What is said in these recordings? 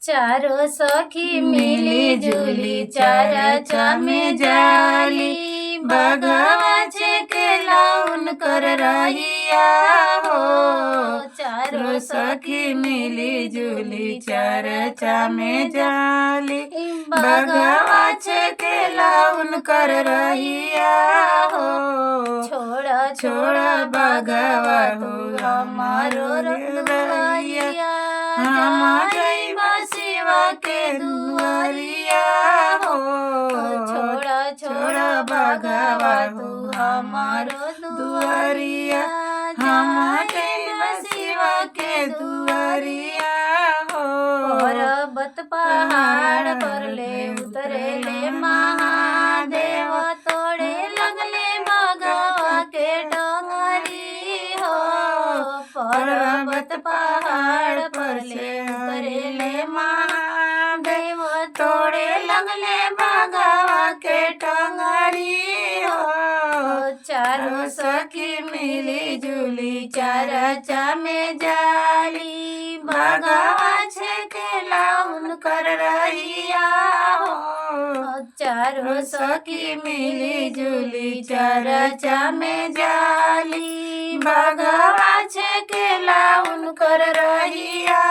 चारों सखी मिली जुली चरचा में जाली, बघवा छेकेला उनकर रहिया हो। चारों सखी मिली जुली चरचा में जाली, बघवा छेकेला उनकर रहिया हो। छोड़ा छोड़ा बघवा हो हमारो रहिया, हम जइबा शिवा के दुआरिया हो। छोड़ा छोड़ा बघवा हो हमारो दुआरिया, हम जइबा शिवा के दुआरिया हो। पर्वत पहाड़ पर ले उतरे ले महादेव, तोड़े लगले बघवा के डोंगरी हो। पर्वत पहाड़ पर ले उतरे ले महादेव, तोड़े लगले बघवा के डोंगरी हो। चारों सखी मिली जुली चरचा में जाली, बघवा छेकेला उनकर रहिया हो। चारों सखी मिली जुली चरचा में जाली, बघवा छेकेला उनकर रहिया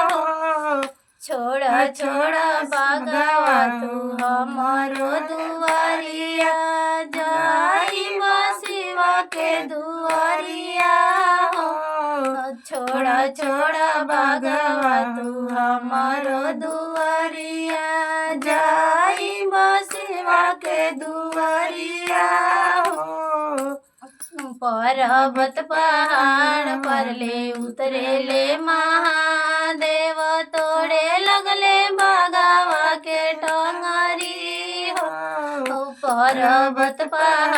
हो। छोड़ा छोड़ा बघवा तू हमारो दुआरिया, जाइबा शिवा के दुआरिया हो। छोड़ा छोड़ा बघवा तू हमारो दुआरिया, जाइबा शिवा के दुआरिया हो। पर्वत पहाड़ पर ले उतरे ले महादेव, तोड़े लगले बघवा के टंगरी हो। पर्वत पहाड़